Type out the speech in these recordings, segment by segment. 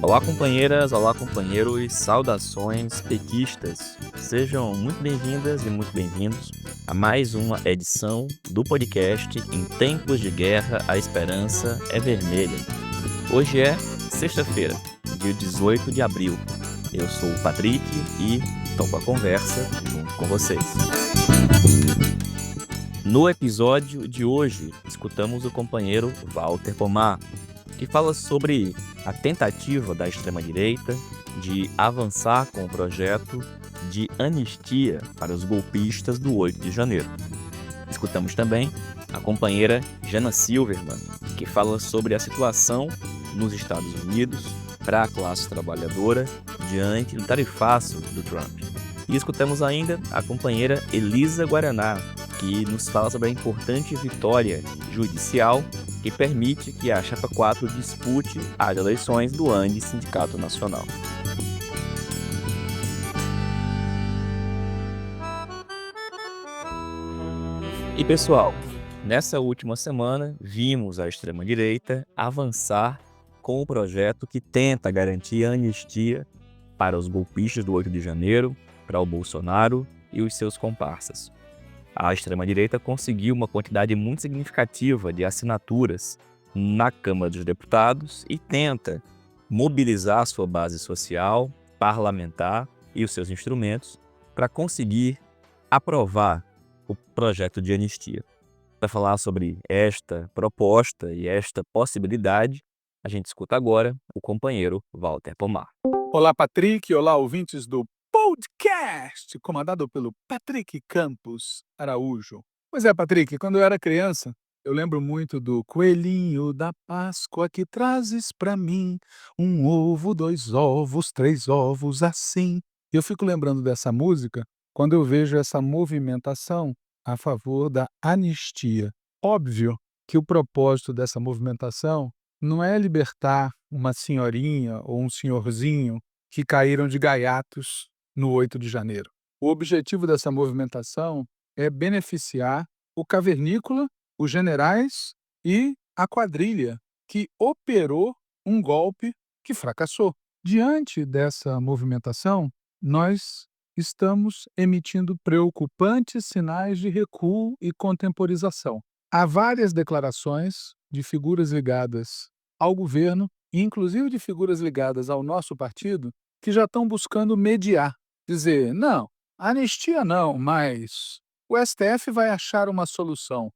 Olá, companheiras, olá, companheiros, saudações pequistas. Sejam muito bem-vindas e muito bem-vindos a mais uma edição do podcast Em Tempos de Guerra, a Esperança é Vermelha. Hoje é sexta-feira, dia 18 de abril. Eu sou o Patrick e toco a conversa junto com vocês. No episódio de hoje, escutamos o companheiro Walter Pomar, que fala sobre a tentativa da extrema-direita de avançar com o projeto de anistia para os golpistas do 8 de janeiro. Escutamos também a companheira Jana Silverman, que fala sobre a situação nos Estados Unidos para a classe trabalhadora diante do tarifaço do Trump. E escutamos ainda a companheira Elisa Guaraná, que nos fala sobre a importante vitória judicial que permite que a Chapa 4 dispute as eleições do ANDE Sindicato Nacional. E pessoal, nessa última semana vimos a extrema-direita avançar com o projeto que tenta garantir a anistia para os golpistas do 8 de janeiro, para o Bolsonaro e os seus comparsas. A extrema-direita conseguiu uma quantidade muito significativa de assinaturas na Câmara dos Deputados e tenta mobilizar a sua base social, parlamentar e os seus instrumentos para conseguir aprovar o projeto de anistia. Para falar sobre esta proposta e esta possibilidade, a gente escuta agora o companheiro Walter Pomar. Olá, Patrick. Olá, ouvintes do podcast, comandado pelo Patrick Campos Araújo. Pois é, Patrick, quando eu era criança, eu lembro muito do coelhinho da Páscoa que trazes pra mim, um ovo, dois ovos, três ovos, assim. Eu fico lembrando dessa música quando eu vejo essa movimentação a favor da anistia. Óbvio que o propósito dessa movimentação não é libertar uma senhorinha ou um senhorzinho que caíram de gaiatos no 8 de janeiro. O objetivo dessa movimentação é beneficiar o cavernícola, os generais e a quadrilha que operou um golpe que fracassou. Diante dessa movimentação, nós estamos emitindo preocupantes sinais de recuo e contemporização. Há várias declarações de figuras ligadas ao governo, inclusive de figuras ligadas ao nosso partido, que já estão buscando mediar, dizer, não, anistia não, mas o STF vai achar uma solução.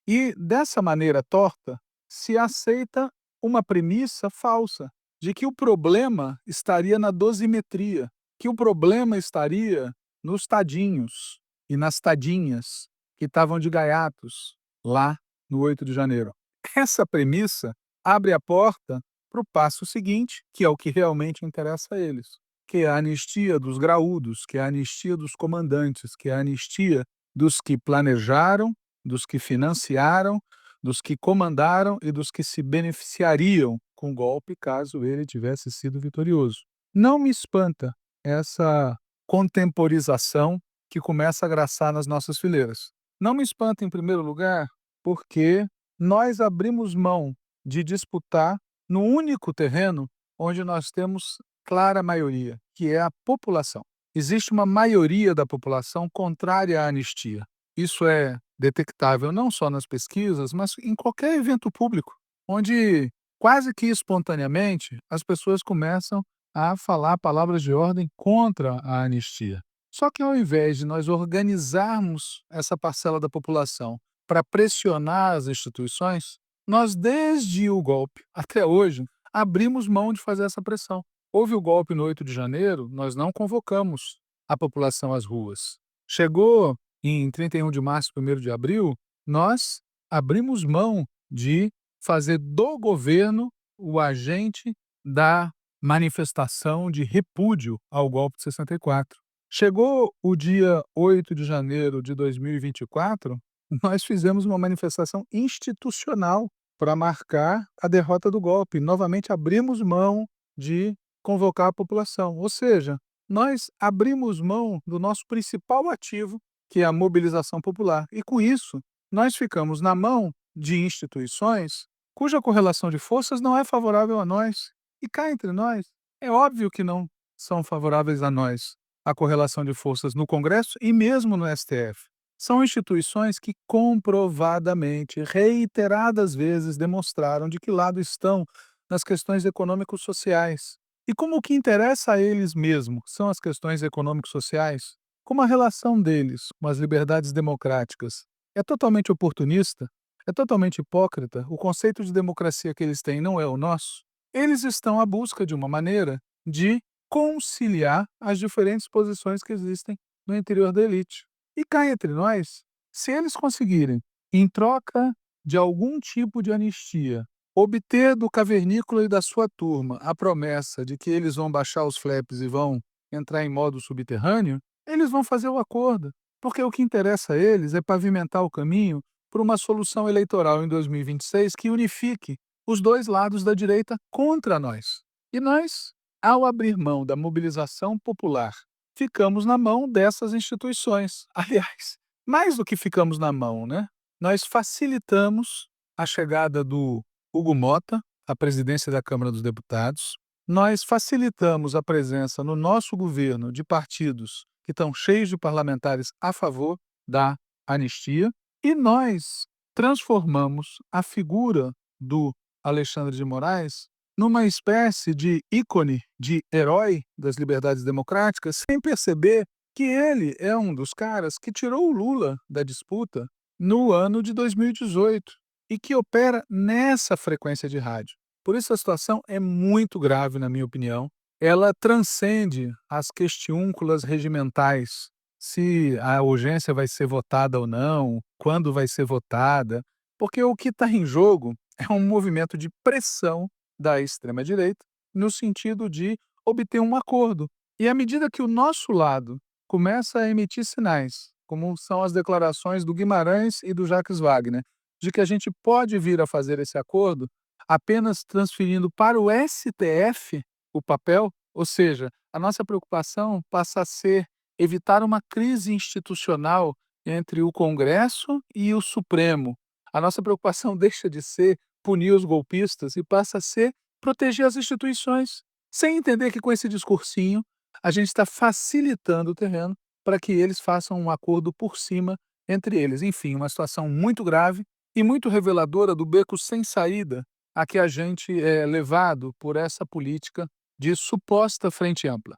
E dessa maneira torta, se aceita uma premissa falsa, de que o problema estaria na dosimetria, que o problema estaria nos tadinhos e nas tadinhas que estavam de gaiatos lá no 8 de janeiro. Essa premissa abre a porta para o passo seguinte, que é o que realmente interessa a eles, que é a anistia dos graúdos, que é a anistia dos comandantes, que é a anistia dos que planejaram, dos que financiaram, dos que comandaram e dos que se beneficiariam com o golpe caso ele tivesse sido vitorioso. Não me espanta essa contemporização que começa a graçar nas nossas fileiras. Não me espanta, em primeiro lugar, porque nós abrimos mão de disputar no único terreno onde nós temos clara maioria, que é a população. Existe uma maioria da população contrária à anistia. Isso é detectável não só nas pesquisas, mas em qualquer evento público, onde quase que espontaneamente as pessoas começam a falar palavras de ordem contra a anistia. Só que ao invés de nós organizarmos essa parcela da população para pressionar as instituições, nós, desde o golpe até hoje, abrimos mão de fazer essa pressão. Houve o golpe no 8 de janeiro, nós não convocamos a população às ruas. Chegou em 31 de março, 1º de abril, nós abrimos mão de fazer do governo o agente da manifestação de repúdio ao golpe de 64. Chegou o dia 8 de janeiro de 2024, nós fizemos uma manifestação institucional para marcar a derrota do golpe. Novamente abrimos mão de convocar a população, ou seja, nós abrimos mão do nosso principal ativo, que é a mobilização popular, e com isso nós ficamos na mão de instituições cuja correlação de forças não é favorável a nós, E cá entre nós, é óbvio que não são favoráveis a nós a correlação de forças no Congresso e mesmo no STF. São instituições que comprovadamente, reiteradas vezes, demonstraram de que lado estão nas questões econômico-sociais. E como o que interessa a eles mesmo são as questões econômico-sociais, como a relação deles com as liberdades democráticas é totalmente oportunista, é totalmente hipócrita, o conceito de democracia que eles têm não é o nosso, eles estão à busca de uma maneira de conciliar as diferentes posições que existem no interior da elite. E cá entre nós, se eles conseguirem, em troca de algum tipo de anistia, obter do cavernícola e da sua turma a promessa de que eles vão baixar os flaps e vão entrar em modo subterrâneo, eles vão fazer o acordo, porque o que interessa a eles é pavimentar o caminho para uma solução eleitoral em 2026 que unifique os dois lados da direita contra nós. E nós, ao abrir mão da mobilização popular, ficamos na mão dessas instituições. Aliás, mais do que ficamos na mão, né? Nós facilitamos a chegada do Hugo Mota à presidência da Câmara dos Deputados. Nós facilitamos a presença no nosso governo de partidos que estão cheios de parlamentares a favor da anistia. E nós transformamos a figura do Alexandre de Moraes numa espécie de ícone, de herói das liberdades democráticas, sem perceber que ele é um dos caras que tirou o Lula da disputa no ano de 2018 e que opera nessa frequência de rádio. Por isso a situação é muito grave, na minha opinião. Ela transcende as questiúnculas regimentais, se a urgência vai ser votada ou não, quando vai ser votada, porque o que está em jogo é um movimento de pressão da extrema-direita no sentido de obter um acordo. E à medida que o nosso lado começa a emitir sinais, como são as declarações do Guimarães e do Jacques Wagner, de que a gente pode vir a fazer esse acordo apenas transferindo para o STF o papel, ou seja, a nossa preocupação passa a ser evitar uma crise institucional entre o Congresso e o Supremo. A nossa preocupação deixa de ser punir os golpistas e passa a ser proteger as instituições, sem entender que com esse discursinho a gente está facilitando o terreno para que eles façam um acordo por cima entre eles. Enfim, uma situação muito grave e muito reveladora do beco sem saída a que a gente é levado por essa política de suposta frente ampla.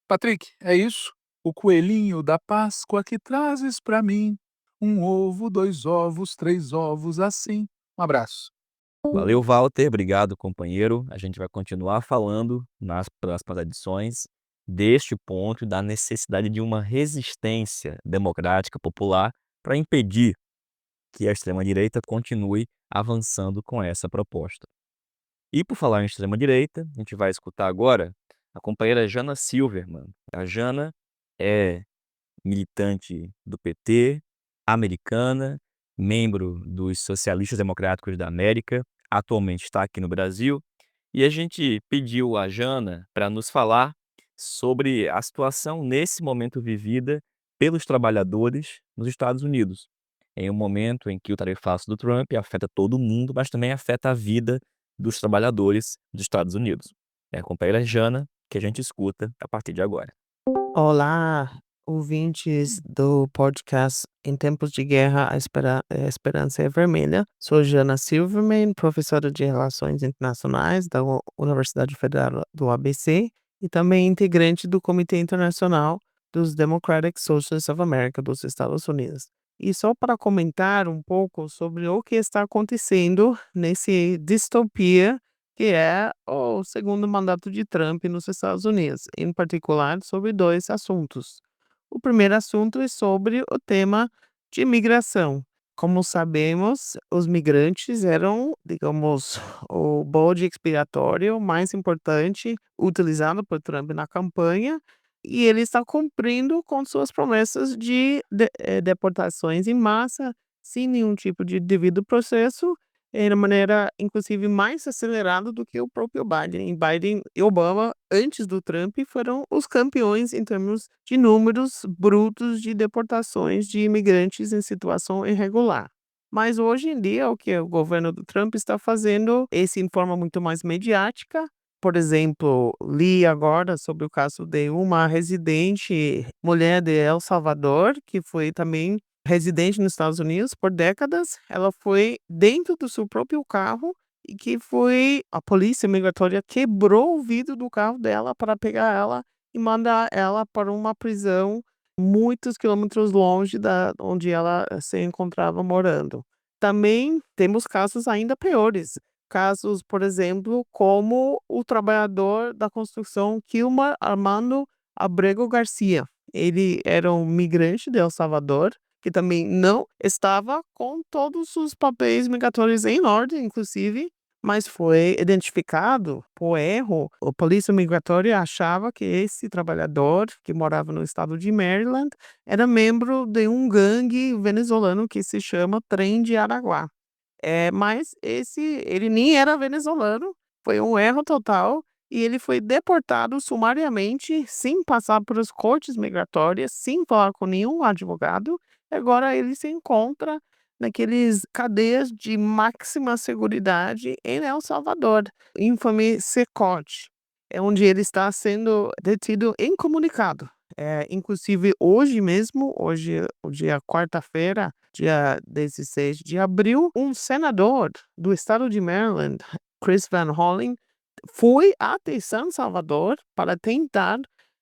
Patrick, é isso? O coelhinho da Páscoa que trazes para mim. Um ovo, dois ovos, três ovos, assim. Um abraço. Valeu, Walter. Obrigado, companheiro. A gente vai continuar falando nas próximas edições deste ponto da necessidade de uma resistência democrática popular para impedir que a extrema-direita continue avançando com essa proposta. E por falar em extrema-direita, a gente vai escutar agora a companheira Jana Silverman. A Jana é militante do PT, americana, membro dos Socialistas Democráticos da América, atualmente está aqui no Brasil, e a gente pediu a Jana para nos falar sobre a situação nesse momento vivida pelos trabalhadores nos Estados Unidos, em um momento em que o tarifaço do Trump afeta todo mundo, mas também afeta a vida dos trabalhadores dos Estados Unidos. É a companheira Jana que a gente escuta a partir de agora. Olá, ouvintes do podcast Em Tempos de Guerra, a Esperança é Vermelha. Sou Jana Silverman, professora de Relações Internacionais da Universidade Federal do ABC e também integrante do Comitê Internacional dos Democratic Socialists of America dos Estados Unidos. E só para comentar um pouco sobre o que está acontecendo nesse distopia que é o segundo mandato de Trump nos Estados Unidos, em particular sobre dois assuntos. O primeiro assunto é sobre o tema de imigração. Como sabemos, os migrantes eram, digamos, o bode expiatório mais importante utilizado por Trump na campanha, e ele está cumprindo com suas promessas de deportações em massa, sem nenhum tipo de devido processo, de maneira, inclusive, mais acelerada do que o próprio Biden. E Biden e Obama, antes do Trump, foram os campeões em termos de números brutos de deportações de imigrantes em situação irregular. Mas hoje em dia, o que o governo do Trump está fazendo, esse em forma muito mais mediática, por exemplo, li agora sobre o caso de uma residente mulher de El Salvador, que foi também residente nos Estados Unidos por décadas. Ela foi dentro do seu próprio carro e que foi a polícia migratória quebrou o vidro do carro dela para pegar ela e mandar ela para uma prisão muitos quilômetros longe da onde ela se encontrava morando. Também temos casos ainda piores. Casos, por exemplo, como o trabalhador da construção Kilmar Armando Abrego Garcia. Ele era um migrante de El Salvador, que também não estava com todos os papéis migratórios em ordem, inclusive, mas foi identificado por erro. A polícia migratória achava que esse trabalhador, que morava no estado de Maryland, era membro de um gangue venezuelano que se chama Trem de Araguá. Mas ele nem era venezuelano, foi um erro total e ele foi deportado sumariamente, sem passar pelas cortes migratórias, sem falar com nenhum advogado. Agora ele se encontra naqueles cadeias de máxima seguridade em El Salvador, infame Secote, é onde ele está sendo detido incomunicado. Inclusive hoje mesmo, hoje, o dia quarta-feira, dia 16 de abril, um senador do estado de Maryland, Chris Van Hollen, foi até San Salvador para tentar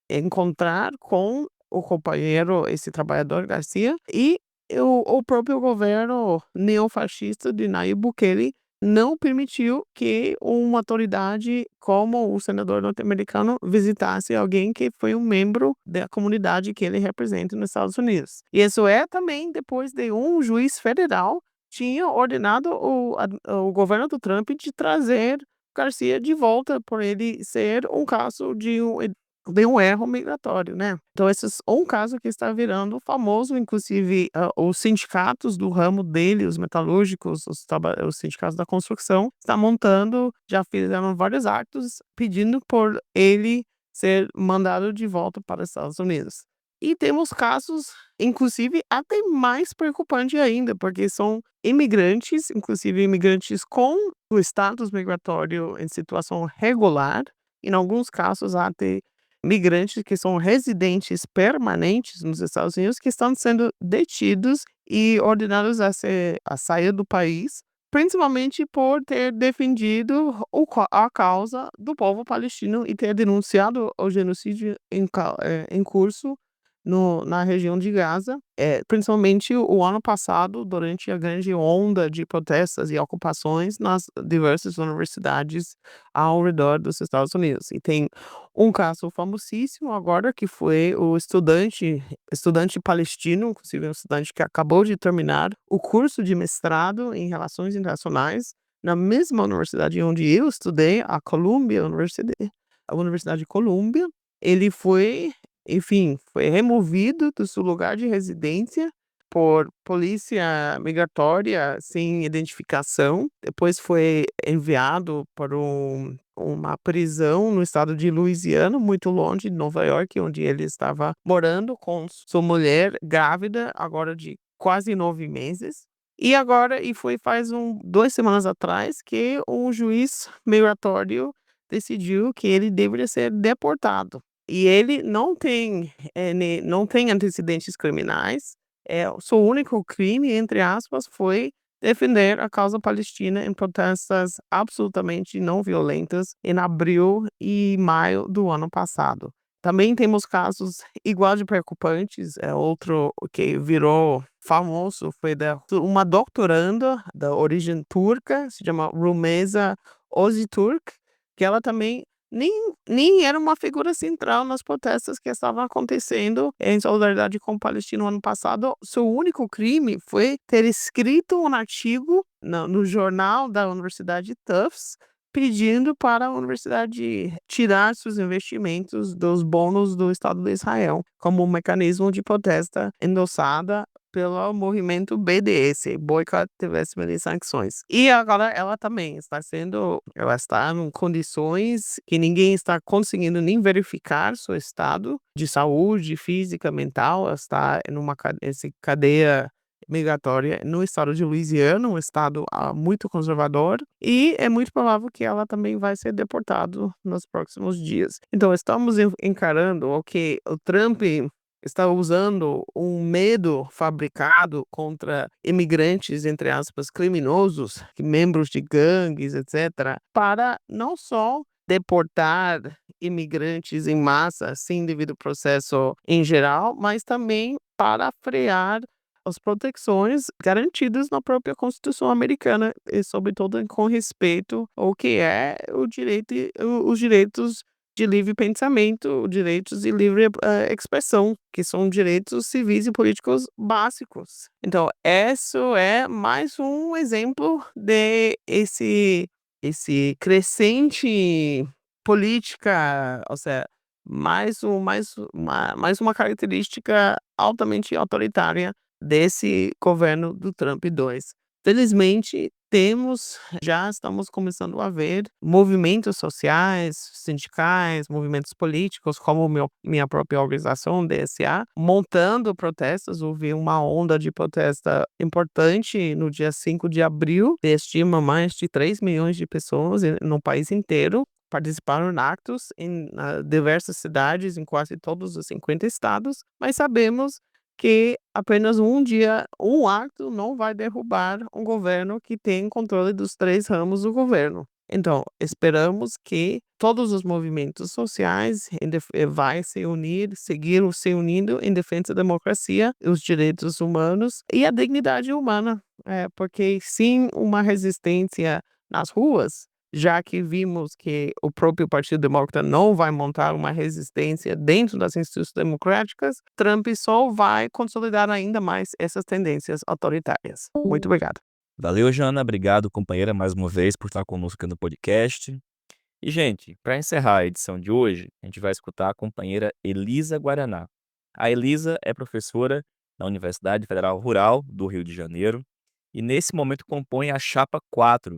encontrar com o companheiro, esse trabalhador Garcia, e o próprio governo neofascista de Nayib Bukele não permitiu que uma autoridade como o senador norte-americano visitasse alguém que foi um membro da comunidade que ele representa nos Estados Unidos. E isso é também depois de um juiz federal tinha ordenado o governo do Trump de trazer Garcia de volta por ele ser um caso de um erro migratório, né? Então, esse é um caso que está virando famoso, inclusive os sindicatos do ramo dele, os metalúrgicos, os sindicatos da construção, está montando, já fizeram vários atos pedindo por ele ser mandado de volta para os Estados Unidos. E temos casos, inclusive, até mais preocupantes ainda, porque são imigrantes, inclusive imigrantes com o status migratório em situação regular, em alguns casos até migrantes que são residentes permanentes nos Estados Unidos que estão sendo detidos e ordenados a sair do país, principalmente por ter defendido a causa do povo palestino e ter denunciado o genocídio em curso na região de Gaza, principalmente o ano passado, durante a grande onda de protestos e ocupações nas diversas universidades ao redor dos Estados Unidos. E tem um caso famosíssimo agora, que foi o estudante palestino, inclusive um estudante que acabou de terminar o curso de mestrado em Relações Internacionais, na mesma universidade onde eu estudei, a Universidade de Columbia. Ele foi, enfim, foi removido do seu lugar de residência por polícia migratória sem identificação. Depois foi enviado para uma prisão no estado de Louisiana, muito longe de Nova York, onde ele estava morando com sua mulher grávida, agora de quase 9 meses. E foi faz 2 semanas atrás que um juiz migratório decidiu que ele deveria ser deportado. E ele não tem antecedentes criminais. O seu único crime, entre aspas, foi defender a causa palestina em protestos absolutamente não violentas em abril e maio do ano passado. Também temos casos igual de preocupantes. Outro que virou famoso foi uma doutoranda da origem turca, se chama Rumeysa Öztürk, que ela também nem era uma figura central nas protestos que estavam acontecendo em solidariedade com o palestino no ano passado. Seu único crime foi ter escrito um artigo no jornal da Universidade Tufts pedindo para a universidade tirar seus investimentos dos bônus do Estado de Israel como um mecanismo de protesta endossada pelo movimento BDS, Boycott, Divestment e Sanções. E agora ela está em condições que ninguém está conseguindo nem verificar seu estado de saúde física, mental. Ela está em uma cadeia migratória no estado de Louisiana, um estado muito conservador, e é muito provável que ela também vai ser deportada nos próximos dias. Então, estamos encarando o que o Trump está usando um medo fabricado contra imigrantes, entre aspas, criminosos, membros de gangues, etc., para não só deportar imigrantes em massa, sem devido processo em geral, mas também para frear as proteções garantidas na própria Constituição americana e, sobretudo, com respeito ao que é os direitos de livre pensamento, direitos de livre expressão, que são direitos civis e políticos básicos. Então, isso é mais um exemplo de esse crescente política, ou seja, mais uma característica altamente autoritária desse governo do Trump 2. Felizmente, já estamos começando a ver movimentos sociais, sindicais, movimentos políticos, como minha própria organização, DSA, montando protestos. Houve uma onda de protesto importante no dia 5 de abril. Se estima mais de 3 milhões de pessoas no país inteiro participaram em atos em diversas cidades, em quase todos os 50 estados, mas sabemos que apenas um ato não vai derrubar um governo que tem controle dos 3 ramos do governo. Então, esperamos que todos os movimentos sociais vai seguir se unindo em defesa da democracia, os direitos humanos e a dignidade humana, porque sem uma resistência nas ruas, já que vimos que o próprio Partido Democrata não vai montar uma resistência dentro das instituições democráticas, Trump só vai consolidar ainda mais essas tendências autoritárias. Muito obrigada. Valeu, Jana. Obrigado, companheira, mais uma vez por estar conosco aqui no podcast. E, gente, para encerrar a edição de hoje, a gente vai escutar a companheira Elisa Guaraná. A Elisa é professora na Universidade Federal Rural do Rio de Janeiro e, nesse momento, compõe a Chapa 4,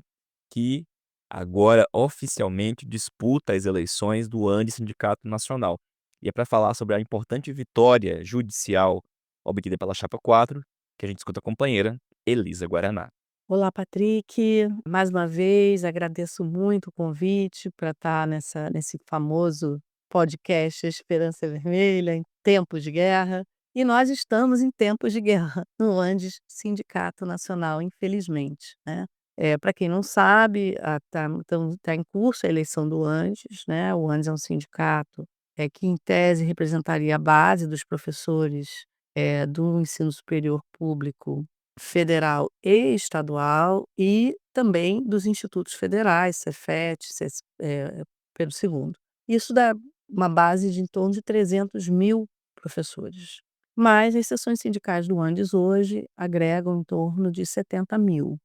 que agora oficialmente disputa as eleições do ANDE Sindicato Nacional. E é para falar sobre a importante vitória judicial obtida pela Chapa 4 que a gente escuta a companheira Elisa Guaraná. Olá, Patrick. Mais uma vez, agradeço muito o convite para estar nesse famoso podcast Esperança Vermelha, em tempos de guerra. E nós estamos em tempos de guerra no Andes Sindicato Nacional, infelizmente, né? Para quem não sabe, tá em curso a eleição do Andes, né? O Andes é um sindicato que, em tese, representaria a base dos professores do ensino superior público federal e estadual e também dos institutos federais, Cefet, Pedro II. Isso dá uma base de em torno de 300.000 professores. Mas as seções sindicais do Andes hoje agregam em torno de 70.000.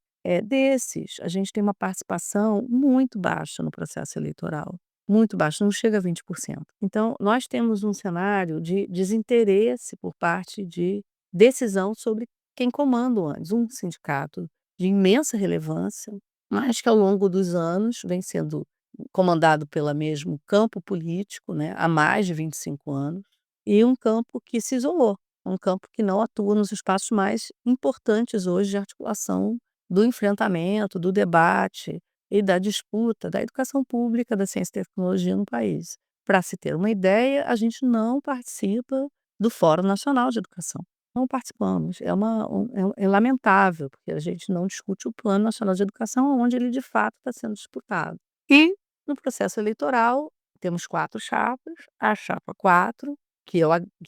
Desses, a gente tem uma participação muito baixa no processo eleitoral, muito baixa, não chega a 20%. Então, nós temos um cenário de desinteresse por parte de decisão sobre quem comanda o Andes, um sindicato de imensa relevância, mas que ao longo dos anos vem sendo comandado pelo mesmo campo político, né, há mais de 25 anos, e um campo que se isolou, um campo que não atua nos espaços mais importantes hoje de articulação do enfrentamento, do debate e da disputa da educação pública, da ciência e tecnologia no país. Para se ter uma ideia, a gente não participa do Fórum Nacional de Educação. Não participamos. É lamentável, porque a gente não discute o Plano Nacional de Educação, onde ele de fato está sendo disputado. E no processo eleitoral, temos 4 chapas. A chapa 4, que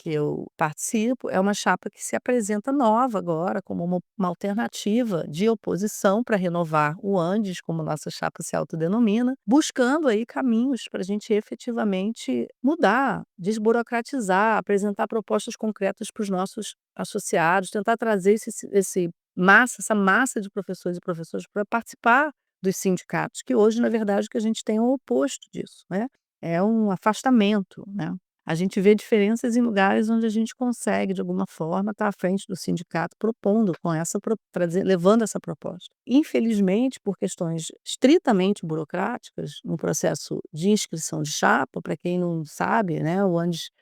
eu participo, é uma chapa que se apresenta nova agora, como uma alternativa de oposição para renovar o Andes, como nossa chapa se autodenomina, buscando aí caminhos para a gente efetivamente mudar, desburocratizar, apresentar propostas concretas para os nossos associados, tentar trazer essa massa de professores e professoras para participar dos sindicatos, que hoje, na verdade, o que a gente tem é o oposto disso, né? É um afastamento, né? A gente vê diferenças em lugares onde a gente consegue, de alguma forma, estar à frente do sindicato propondo levando essa proposta. Infelizmente, por questões estritamente burocráticas, no processo de inscrição de chapa, para quem não sabe, né,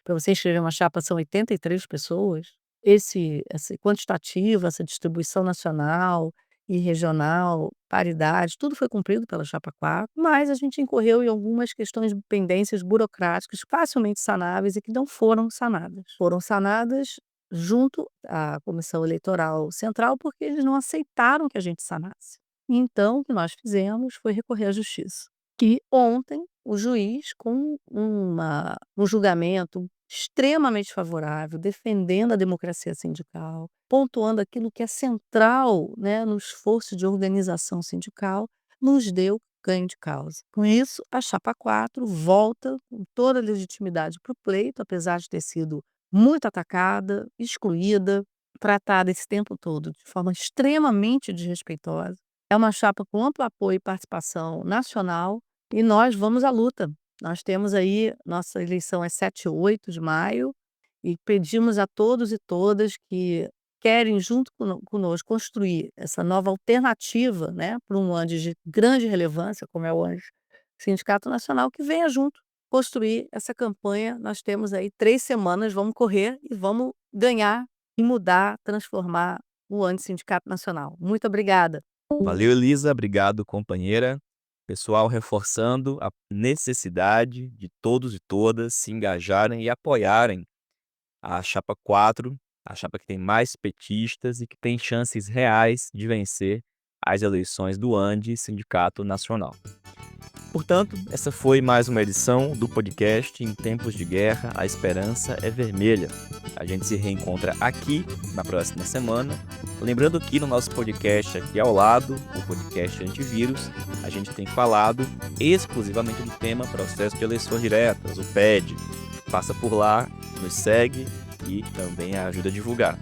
para você inscrever uma chapa são 83 pessoas, esse quantitativo, essa distribuição nacional e regional, paridade, tudo foi cumprido pela chapa 4, mas a gente incorreu em algumas questões de pendências burocráticas facilmente sanáveis e que não foram sanadas. Foram sanadas junto à Comissão Eleitoral Central, porque eles não aceitaram que a gente sanasse. Então, o que nós fizemos foi recorrer à justiça. E ontem o juiz, com um julgamento extremamente favorável, defendendo a democracia sindical, pontuando aquilo que é central, né, no esforço de organização sindical, nos deu ganho de causa. Com isso, a chapa 4 volta com toda a legitimidade para o pleito, apesar de ter sido muito atacada, excluída, tratada esse tempo todo de forma extremamente desrespeitosa. É uma chapa com amplo apoio e participação nacional e nós vamos à luta. Nós temos aí, nossa eleição é 7 e 8 de maio, e pedimos a todos e todas que querem, junto conosco, construir essa nova alternativa, né, para um ANDES de grande relevância, como é o ANDES Sindicato Nacional, que venha junto construir essa campanha. Nós temos aí 3 semanas, vamos correr e vamos ganhar e mudar, transformar o ANDES Sindicato Nacional. Muito obrigada. Valeu, Elisa. Obrigado, companheira. Pessoal, reforçando a necessidade de todos e todas se engajarem e apoiarem a chapa 4, a chapa que tem mais petistas e que tem chances reais de vencer as eleições do ANDES Sindicato Nacional. Portanto, essa foi mais uma edição do podcast Em Tempos de Guerra, a Esperança é Vermelha. A gente se reencontra aqui na próxima semana. Lembrando que no nosso podcast aqui ao lado, o podcast Antivírus, a gente tem falado exclusivamente do tema Processo de Eleições Diretas, o PED. Passa por lá, nos segue e também ajuda a divulgar.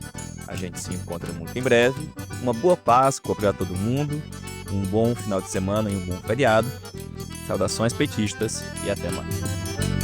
A gente se encontra muito em breve. Uma boa Páscoa para todo mundo, um bom final de semana e um bom feriado. Saudações petistas e até mais.